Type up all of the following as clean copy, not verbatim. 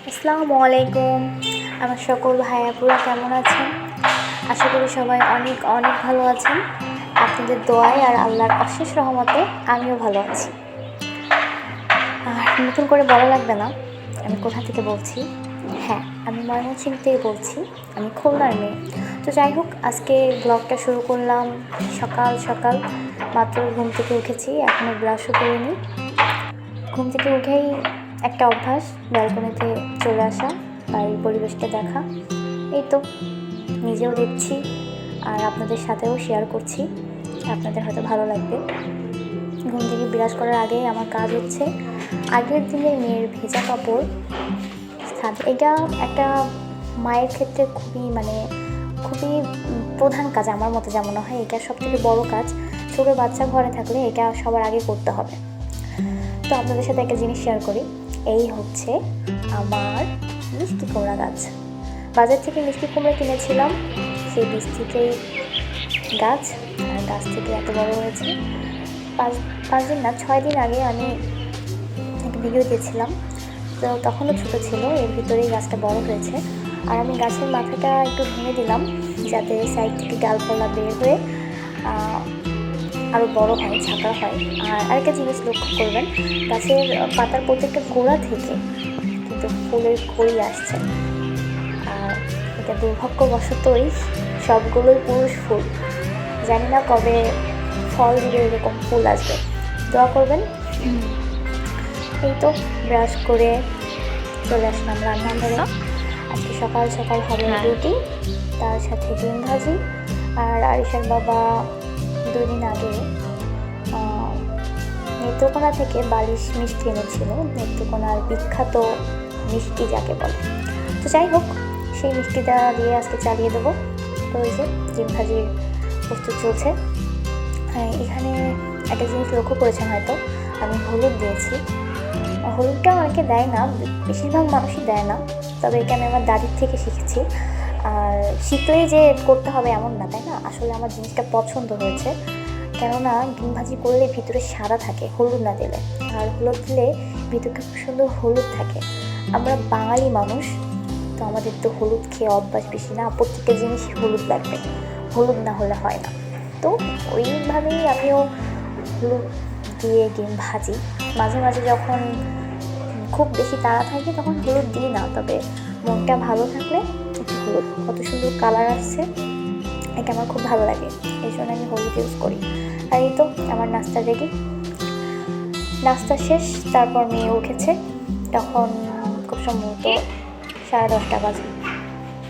আসসালামু আলাইকুম। আমার সকল ভাইয়াপুরা কেমন আছেন? আশা করি সবাই অনেক অনেক ভালো আছেন। আপনাদের দোয়ায় আর আল্লাহর অশেষ রহমতে আমিও ভালো আছি। আর নতুন করে বলা লাগবে না আমি কোথা থেকে বলছি। হ্যাঁ, আমি ময়মনসিংহ থেকে বলছি। আমি খুলনার মেয়ে। তো যাই হোক, আজকে ব্লগটা শুরু করলাম সকাল সকাল। মাত্র ঘুম থেকে উঠেছি, এখনও ব্রাশও করিনি। ঘুম থেকে উঠেই একটা অভ্যাস, ব্যালকনিতে চলে আসা, বাড়ির পরিবেশটা দেখা। এই তো নিজেও দেখছি আর আপনাদের সাথেও শেয়ার করছি, আপনাদের হয়তো ভালো লাগবে। ঘুম থেকে বিরাজ করার আগেই আমার কাজ হচ্ছে আগের দিনের মেয়ের ভেজা কাপড় এটা একটা মায়ের ক্ষেত্রে খুবই প্রধান কাজ। আমার মতে যা মনে হয় এটা সবথেকে বড় কাজ। ছোটো বাচ্চা ঘরে থাকলে এটা সবার আগে করতে হবে। তো আপনাদের সাথে একটা জিনিস শেয়ার করি। এই হচ্ছে আমার মিষ্টি কুমড়া গাছ। বাজার থেকে মিষ্টি কুমড়া কিনেছিলাম, সেই বীজ থেকেই গাছ, আর গাছ থেকে এত বড় হয়েছে। পাঁচ দিন না 6 দিন আগে আমি একটা ভিডিও দিয়েছিলাম, তো তখনও ছোটো ছিল, এর ভিতরেই গাছটা বড় হয়েছে। আর আমি গাছের মাথাটা একটু ভেঙে দিলাম যাতে সাইড থেকে ডালপালা বের হয়ে আরও বড় হয়, ঝাঁকা হয়। আর আরেকটা জিনিস লক্ষ্য করবেন, গাছের পাতার প্রত্যেকটা গোড়া থেকে কিন্তু ফুলের কড়ি আসছে। আর এটা দুর্ভাগ্যবশতই সবগুলোই পুরুষ ফুল। জানি না কবে ফল দিলে এরকম ফুল আসবে, দোয়া করবেন। এই তো ব্রাশ করে চলে আসলাম রান্নাঘরে। আজকে সকাল সকাল হবে রুটি, তার সাথে ডিম ভাজি। আর আরিশার বাবা 2 দিন আগে নেত্রকোনা থেকে বালিশ মিষ্টি এনেছিল, নেত্রকোনার বিখ্যাত মিষ্টি যাকে বলে। তো যাই হোক, সেই মিষ্টিটা দিয়ে আজকে চালিয়ে দেবো। তো ওই যে ডিম ভাজির প্রস্তুত চলছে। হ্যাঁ, এখানে একটা জিনিস লক্ষ্য করেছেন হয়তো, আমি হলুদ দিয়েছি। হলুদটা অনেকে দেয় না, বেশিরভাগ মানুষই দেয় না, তবে এটা আমি আমার দাদির থেকে শিখেছি। আর শিখলেই যে করতে হবে এমন না, তাই না? আসলে আমার জিনিসটা পছন্দ হয়েছে, কেননা ডিম ভাজি করলে ভিতরে সাদা থাকে হলুদ না দিলে, আর হলুদ দিলে ভিতরটা খুব সুন্দর হলুদ থাকে। আমরা বাঙালি মানুষ, তো আমাদের তো হলুদ খেয়ে অভ্যাস বেশি না, প্রত্যেকটা জিনিসই হলুদ লাগবে, হলুদ না হলে হয় না। তো ওইভাবেই আমিও হলুদ দিয়ে ডিম ভাজি। মাঝে মাঝে যখন খুব বেশি তাড়া থাকে তখন হলুদ দিই না, তবে মনটা ভালো থাকলে একটু হলুদ। কত সুন্দর কালার আসছে, এটা আমার খুব ভালো লাগে, এই জন্য আমি হলুদ ইউজ করি। আর এই তো আমার নাস্তা রেডি, নাস্তা শেষ। তারপর মেয়ে উঠেছে, তখন খুব সম্ভবত 10:30 বাজে।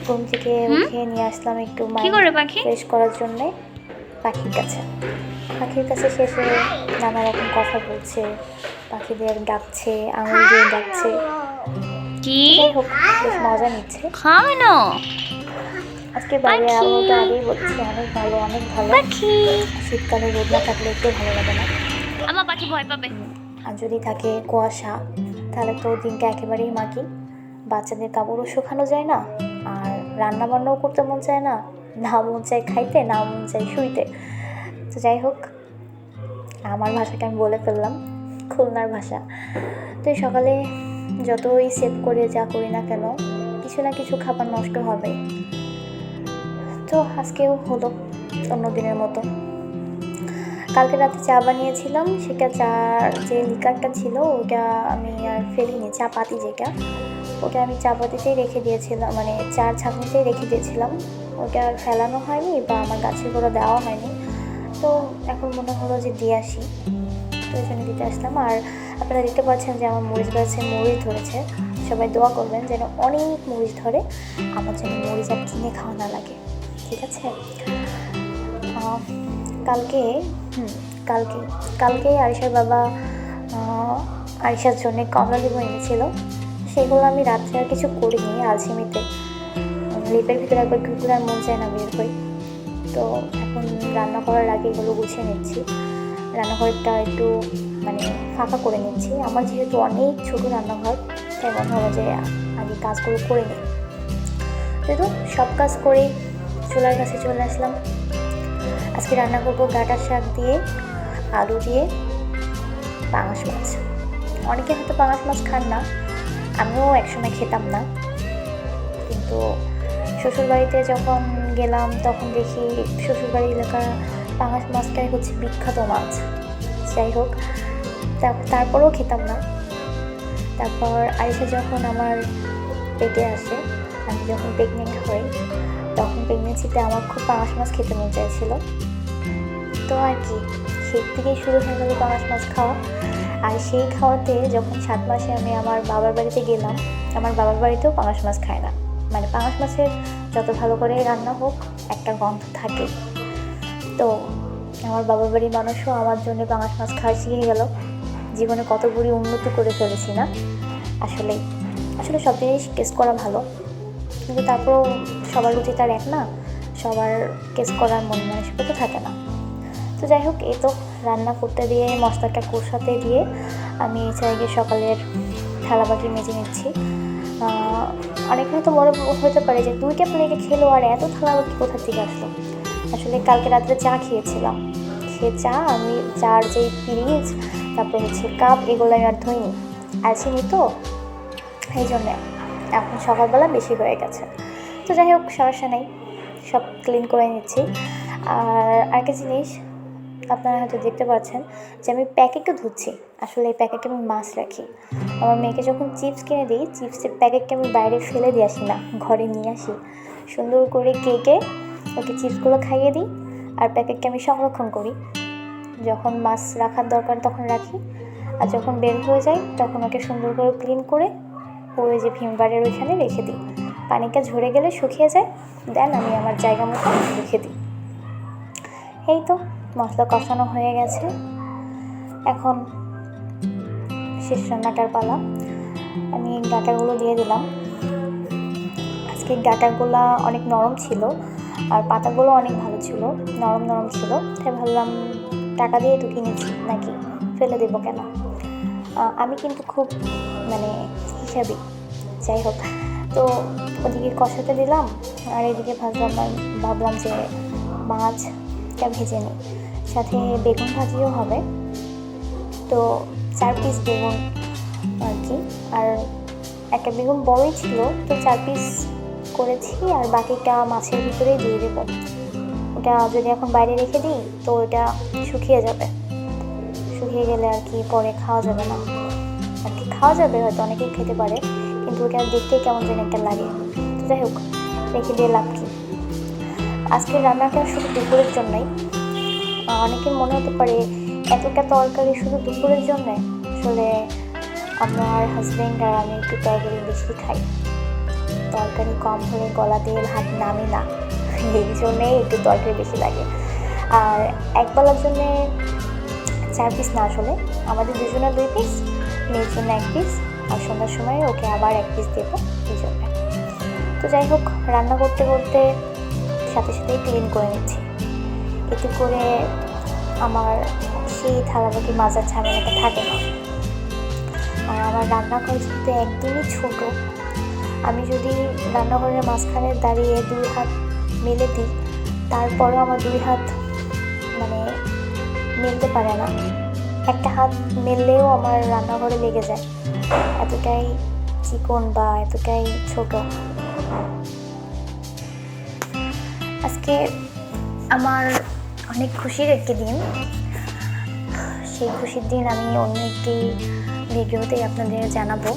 ঘুম থেকে উঠে নিয়ে আসলাম একটু মাইন্ড ফ্রেশ করার জন্যে পাখির কাছে। শেষে নানা রকম কথা বলছে, পাখিদের ডাকছে, আঙুল দিয়ে ডাকছে, যাই হোক বেশ মজা নিচ্ছে। আজকে বাইরে আবহাওয়াটা আগেই বলছি অনেক ভালো, অনেক ভালো। শীতকালে রোদ না থাকলে একটু ভালো লাগে না, আমার পাখি ভয় পাবে। আর যদি থাকে কুয়াশা তাহলে তো দিনটা একেবারেই মাটি। বাচ্চাদের কাপড়ও শুকানো যায় না, আর রান্না বান্নাও করতে মন চায় না, না মন চায় খাইতে, না মন চায় শুইতে। তো যাই হোক, আমার ভাষাটা আমি বলে ফেললাম, খুলনার ভাষা। তো সকালে যতই সেভ করে যা করি না কেন, কিছু না কিছু খাবার নষ্ট হবে। তো আজকেও হলো অন্য দিনের মতো। কালকে রাতে চা বানিয়েছিলাম, সেটা চার যে লিকারটা ছিল ওটা আমি আর ফেলিনি, চা পাতি যেটা, ওটা আমি চা পাতিতেই রেখে দিয়েছিলাম, মানে চার ছাঁকনিতেই রেখে দিয়েছিলাম। ওটা আর ফেলানো হয়নি বা আমার গাছের গোড়া দেওয়া হয়নি। তো এখন মনে হলো যে দিয়ে আসি, তো ওই জন্য দিতে আসলাম। আর আপনারা দেখতে পাচ্ছেন যে আমার মরিচ গাছে মরিচ ধরেছে। সবাই দোয়া করবেন যেন অনেক মরিচ ধরে, আমার যেন মরিচ আর কিনে খাওয়া না লাগে, ঠিক আছে? কালকে আরিশার বাবা আরিশার জন্য কমলা লেবু এনেছিল, সেগুলো আমি রাত্রে আর কিছু করিনি। আলসেমিতে লেপের ভিতরে একবার ঢুকলে আর মন চায় না বের হই। তো এখন রান্না করার আগে এগুলো গুছিয়ে নিচ্ছি, রান্নাঘরটা একটু ফাঁকা করে নিচ্ছি। আমার যেহেতু অনেক ছোটো রান্নাঘর, তাই মনে হলো যে আগে কাজগুলো করে নিই। তো সব কাজ করে চুলার কাছে চলে আসলাম। আজকে রান্না করবো ডাঁটার শাক দিয়ে, আলু দিয়ে, পাঙাশ মাছ। অনেকে হয়তো পাঙাশ মাছ খান না, আমিও একসময় খেতাম না, কিন্তু শ্বশুরবাড়িতে যখন গেলাম তখন দেখি শ্বশুরবাড়ি এলাকার পাঙাশ মাছটাই হচ্ছে বিখ্যাত মাছ। যাই হোক, তারপরেও খেতাম না। তারপর আরিশা যখন আমার পেটে আসে, আমি যখন প্রেগনেন্ট হই, তখন প্রেগনেন্সিতে আমার খুব পাঙাশ মাছ খেতে মন চাইছিল। তো আর কি, সেই থেকেই শুরু হয়ে গেল পাঙাশ মাছ খাওয়া। আর সেই খাওয়াতে যখন 7 মাসে আমি আমার বাবার বাড়িতে গেলাম, আমার বাবার বাড়িতেও পাঙাশ মাছ খায় না। মানে পাঙাশ মাছের যত ভালো করে রান্না হোক, একটা গন্ধ থাকে। তো আমার বাবার বাড়ির মানুষও আমার জন্য পাঙাশ মাছ খাওয়া শিখে গেল। জীবনে কত বড় উন্নতি করে ফেলেছি না। আসলে সব জিনিস টেস্ট করা ভালো, কিন্তু তারপরেও সবার রুচি তার এক না, সবার টেস্ট করার মন মানসিকতা থাকে না। তো যাই হোক, এই তো রান্না করতে দিয়ে মশলাটা কষাতে দিয়ে আমি চাইলে সকালের থালাবাটি মেজে নিচ্ছি। অনেকের তো মনে হতে পারে যে 2টা প্লেটে খেলো আর এত থালাবাটি কোথা থেকে আসলো। আসলে কালকে রাত্রে চা খেয়েছিলাম, সে চা আমি চার যে পিরিচ, তারপর হচ্ছে কাপ, এগুলো আমি আর ধুইনি, আসিনি তো, এই জন্যে এখন সকালবেলা বেশি হয়ে গেছে। তো যাই হোক, সমস্যা নেই, সব ক্লিন করে নিচ্ছি। আর আরেকটা জিনিস আপনারা হয়তো দেখতে পাচ্ছেন যে আমি প্যাকেটটা ধুচ্ছি। আসলে এই প্যাকেটে আমি মাছ রাখি। আমার মেয়েকে যখন চিপস কিনে দিই, চিপসের প্যাকেটকে আমি বাইরে ফেলে দিয়ে আসি না, ঘরে নিয়ে আসি, সুন্দর করে কেটে ওকে চিপসগুলো খাইয়ে দিই, আর প্যাকেটকে আমি সংরক্ষণ করি। যখন মাছ রাখার দরকার তখন রাখি, আর যখন বের হয়ে যায় তখন ওকে সুন্দর করে ক্লিন করে ওই যে ভিমবারের ওইখানে রেখে দিই। পানিটা ঝরে গেলে শুকিয়ে যায়, দেন আমি আমার জায়গা মতো রেখে দিই। এই তো মশলা কষানো হয়ে গেছে, এখন শেষ রান্নাটার পালা। আমি ডাঁটাগুলো দিয়ে দিলাম। আজকে ডাঁটাগুলো অনেক নরম ছিল আর পাতাগুলো অনেক ভালো ছিল, নরম ছিল। তাই ভাবলাম টাকা দিয়ে তো কিনেছি, নাকি ফেলে দেবো কেন। আমি কিন্তু খুব হিসাবি। যাই হোক, তো ওদিকে কষাতে দিলাম আর এদিকে ভাবলাম যে মাছটা ভেজে নিই, সাথে বেগুন ভাজিও হবে। তো 4 পিস বেগুন আর কি, আর একটা বেগুন বড়ই ছিল, তো 4 পিস করেছি, আর বাকিটা মাছের ভিতরেই দিয়ে দেবো। ওটা যদি এখন বাইরে রেখে দিই তো ওটা শুকিয়ে যাবে, শুকিয়ে গেলে আর কি পরে খাওয়া যাবে না। আর কি খাওয়া যাবে হয়তো, অনেকেই খেতে পারে, কিন্তু ওটা দেখতে কেমন যেন একটা লাগে। তো যাই হোক, রেখে দিয়ে লাভ কি। আজকের রান্নাটা শুধু দুপুরের জন্যই। অনেকের মনে হতে পারে এতটা তরকারি শুধু দুপুরের জন্যে। আসলে আমার হাজব্যান্ড আর আমি একটু তরকারি বেশি খাই, তরকারি কম হলে গলা দিয়ে ভাত নামি না, এই জন্যেই একটু তরকারি বেশি লাগে। আর একবেলার জন্যে 4 পিস না, আসলে আমাদের দুজনের 2 পিস, মেয়ের জন্য 1 পিস, আর সন্ধ্যার সময় ওকে আবার 1 পিস দেবো, এই জন্য। তো যাই হোক, রান্না করতে করতে সাথেই ক্লিন করে নিচ্ছি, এতে করে আমার সেই থালাবাটি মাজার ঝামেলাটা থাকে না। আর আমার রান্নাঘর যেহেতু একদমই ছোট, আমি যদি রান্নাঘরের মাঝখানে দাঁড়িয়ে 2 হাত মেলে দিই, তারপরেও আমার 2 হাত মেলতে পারে না। একটা হাত মেললেও আমার রান্নাঘরে লেগে যায়, এতটাই চিকন বা এতটাই ছোট। আজকে আমার অনেক খুশির একটি দিন। সেই খুশির দিন আমি অন্য একটি ভিডিওতেই আপনাদের জানাবো।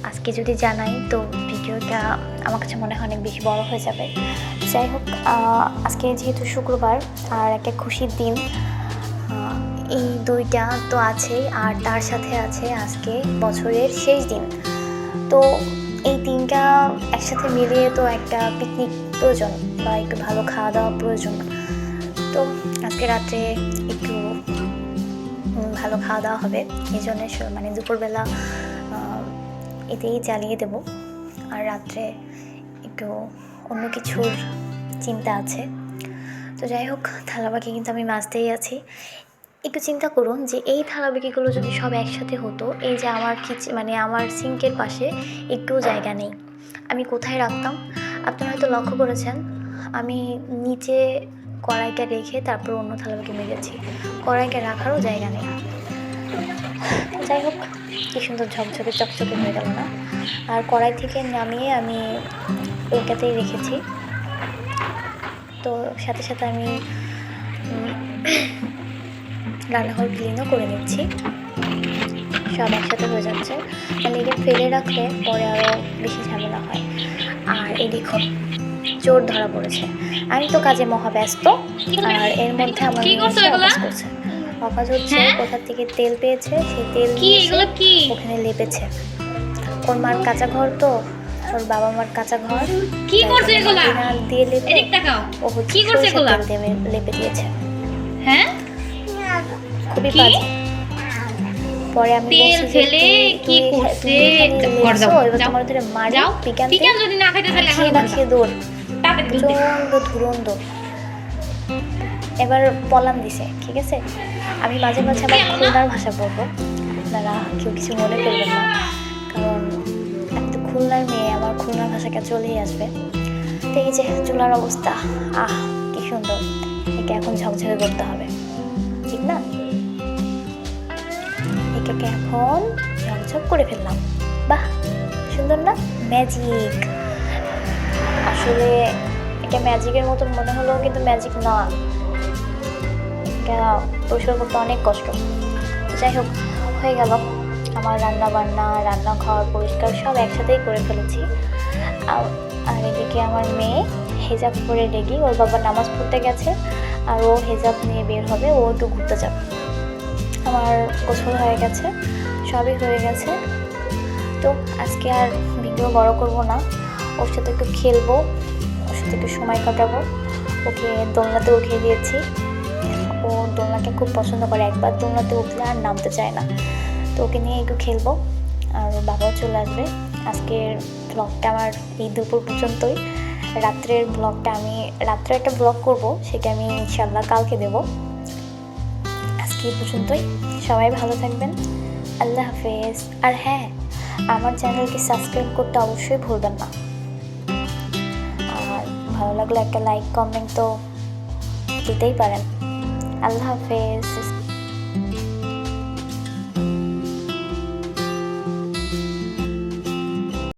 আজকে যদি জানাই তো ভিডিওটা আমার কাছে মনে হয় অনেক বেশি বড় হয়ে যাবে। যাই হোক, আজকে যেহেতু শুক্রবার আর একটা খুশির দিন, এই 2টা তো আছেই, আর তার সাথে আছে আজকে বছরের শেষ দিন। তো এই 3টা একসাথে মিলিয়ে তো একটা পিকনিক প্রয়োজন বা একটু ভালো খাওয়া দাওয়া প্রয়োজন। তো আজকে রাত্রে একটু ভালো খাওয়া দাওয়া হবে, এই জন্য দুপুরবেলা এতেই চালিয়ে দেব। আর রাত্রে একটু অন্য কিছুর চিন্তা আছে। তো যাই হোক, থালাবাকি কিন্তু আমি মাজতেই আছি। একটু চিন্তা করুন যে এই থালাবাকিগুলো যদি সব একসাথে হতো, এই যে আমার আমার সিঙ্কের পাশে একটু জায়গা নেই, আমি কোথায় রাখতাম? আপনারা হয়তো লক্ষ্য করেছেন, আমি নিচে কড়াইটা রেখে তারপর অন্য থালাবাকি মেজেছি, কড়াইটা রাখারও জায়গা নেই। যাই হোক, কি সুন্দর ঝকঝকে চকচকে হয়ে গেল না। আর কড়াই থেকে নামিয়ে আমি ওইটাতেই রেখেছি। তো সাথে সাথে আমি রান্নাঘর ক্লিনও করে নিচ্ছি, সব একসাথে হয়ে যাচ্ছে। তাহলে এটা ফেলে রাখলে পরে আরও বেশি ঝামেলা হয়। আর এই দেখুন, চোর ধরা পড়েছে। আমি তো কাজে মহাব্যস্ত, আর এর মধ্যে আমার অকাজ করছে। অকাজ হচ্ছে কোথা থেকে তেল পেয়েছে, সেই তেল ওখানে লেপেছে। ওর মার কাঁচা ঘর, তো ওর বাবা মার কাঁচা ঘর দিয়ে লেপে ও হচ্ছে তেল দিয়ে লেপে দিয়েছে। হ্যাঁ, খুবই বাজে। পরে আমি তোমার ধরে মারি, খেয়ে দৌড় ধুরন্ধ। এবার পলান দিছে, ঠিক আছে। আমি মাঝে মাঝে আমার খুলনার ভাষা বলবো, আপনারা কেউ কিছু মনে করবেন না, কারণ আমি তো খুলনার মেয়ে, আমার খুলনার ভাষাটা চলেই আসবে। তো এই যে চুলার অবস্থা, কি সুন্দর। একে এখন ঝকঝকে করতে হবে, ঠিক না? এটাকে এখন ঝকঝক করে ফেললাম। বাহ, সুন্দর না? ম্যাজিক। আসলে এটা ম্যাজিকের মতো মনে হলেও কিন্তু ম্যাজিক না, এটা পরিষ্কার করতে অনেক কষ্ট। যাই হোক, হয়ে গেল আমার রান্না বান্না, রান্নাঘর পরিষ্কার সব একসাথেই করে ফেলেছি। আর এদিকে আমার মেয়ে হেজাব পরে রেডি, ওর বাবা নামাজ পড়তে গেছে, আর ও হেজাব নিয়ে বের হবে, ও একটু ঘুরতে যাবে। আমার গোসল হয়ে গেছে, সবই হয়ে গেছে। তো আজকে আর ভিডিও বড় করব না, ওর সাথে একটু খেলবো, ওর সাথে একটু সময় কাটাবো। ওকে দোলনাতে উঠিয়ে দিয়েছি, ও দোলনাকে খুব পছন্দ করে, একবার দোলনাতে উঠলে আর নামতে চায় না। তো ওকে নিয়ে একটু খেলবো, আর ওর বাবাও চলে আসবে। আজকের ব্লগটা আমার এই দুপুর পর্যন্তই। রাত্রের ব্লগটা আমি রাত্রে একটা ব্লগ করব, সেটা আমি ইনশাল্লাহ কালকে দেবো। আজকে এই পর্যন্তই, সবাই ভালো থাকবেন, আল্লাহ হাফেজ। আর হ্যাঁ, আমার চ্যানেলকে সাবস্ক্রাইব করতে অবশ্যই ভুলবেন না। আর ভালো লাগলে একটা লাইক কমেন্ট তো দিতেই পারেন। আল্লাহ হাফেজ।